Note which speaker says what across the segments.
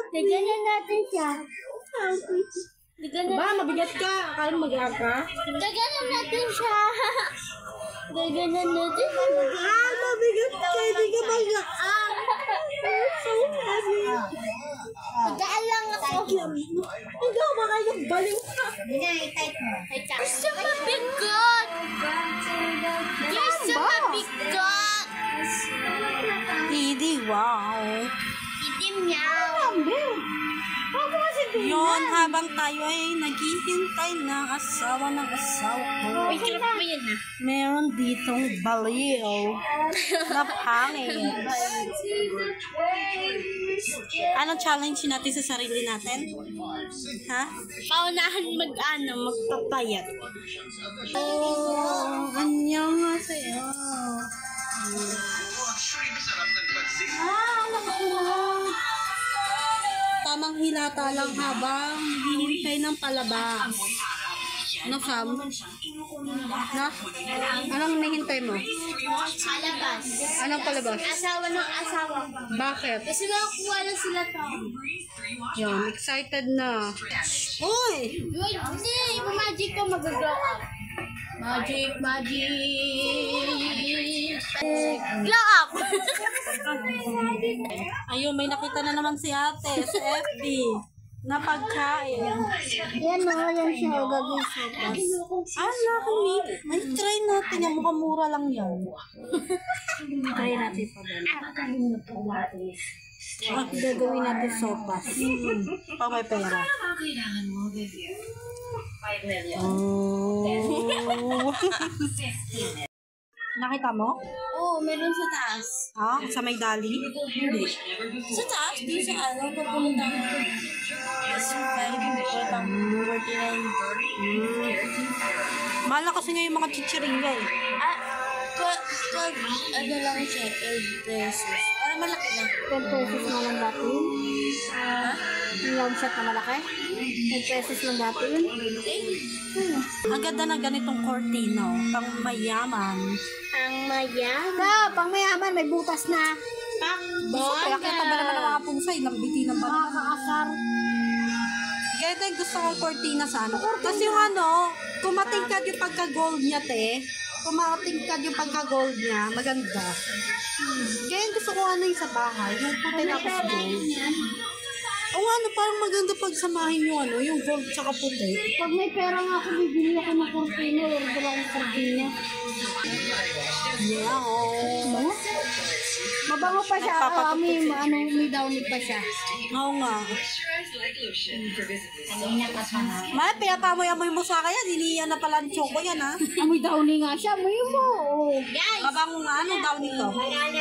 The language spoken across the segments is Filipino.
Speaker 1: Ganyan natin siya.
Speaker 2: Ba, mabigat ka. Akala mo mag-aak ka?
Speaker 1: Ganyan natin siya. Ganyan natin.
Speaker 2: Mabigat ka. Hindi ka mag-aak. So heavy.
Speaker 1: Magaan lang ako.
Speaker 2: Ikaw ba kayo baliw ka?
Speaker 1: You're so mabigat. You're so mabigat.
Speaker 3: Hindi, wow.
Speaker 1: Hindi meow.
Speaker 3: Yon, habang tayo ay naghihintay ng asawa ko.
Speaker 1: Wait, kailan pa yan na?
Speaker 3: Meron ditong baliw na pangit. Anong challenge natin sa sarili natin? Ha?
Speaker 1: Paunahan magpapayat.
Speaker 3: Oh, anyong nga sa'yo. Tamang hilata lang habang hinihintay ng palabas. Ano, Sam? Na? Anong nahihintay mo?
Speaker 1: Palabas.
Speaker 3: Anong palabas?
Speaker 1: Asawa ng asawa ko.
Speaker 3: Bakit?
Speaker 1: Kasi makakuha na sila to.
Speaker 3: Yan, excited na. Uy!
Speaker 1: Uy, hindi. Magic ko mag-grow up. Magic. Glow up!
Speaker 3: Ayun, may nakita na naman si ate sa FB na pagkain.
Speaker 1: Yan o, yan siya. Gagawin sopas.
Speaker 3: Laki meat. Ay, try natin yan. Mukhang mura lang yan. Try natin pa din. Gagawin natin sopas. Pa may pera. Oh. Nakita mo?
Speaker 1: Oo, meron sa taas.
Speaker 3: Sa may dali?
Speaker 1: Hindi. Sa taas, di sa papunta ko. Yes, 5,
Speaker 3: Mahal na kasi nga yung mga chichiringa eh.
Speaker 1: 12 lang siya, 12 pesos. Para malaki na.
Speaker 3: 10 pesos na lang dati yun. Yung long shot na malaki? 10 pesos lang dati yun. Ang ganda na ganitong cortino. Pang mayaman.
Speaker 1: Ang mayaman.
Speaker 3: Pang mayaman, may butas na. Kaya kita ba naman ng mga punsay? Lambitin ng banana. Makakasar. Kaya tayo gusto kong cortina sa ano. Kasi yung ano, kumatingkad yung pagka-gold niya, te. Kumatingkad yung pagka-gold niya. Maganda. Kaya gusto ko ano yung sa bahay. Yung puti tapos gold. O ano, parang maganda pagsamahin yung ano, yung gold tsaka puti.
Speaker 1: Pag may pera nga ako, bibili ako ng cortina. Wala ko lang cortina.
Speaker 3: Yeah, oh.
Speaker 1: Mabango pa siya. May downy pa siya.
Speaker 3: Oo nga. Maya, pinapamoy-amoy mo sa kaya. Diniyan na pala ang choco yan, ha?
Speaker 1: Amoy downy nga siya. Amoy mo.
Speaker 3: Mabango nga, ano daw nito?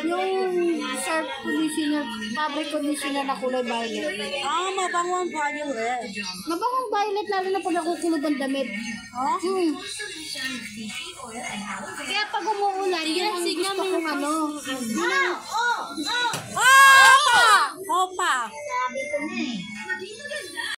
Speaker 1: Yung surf conditioner, fabric conditioner na kulay violet.
Speaker 3: Mabango ang violet.
Speaker 1: Mabangong violet lalo na pag nakukulog ang damit. Kaya pag umuulan, yun ang gusto kong ano.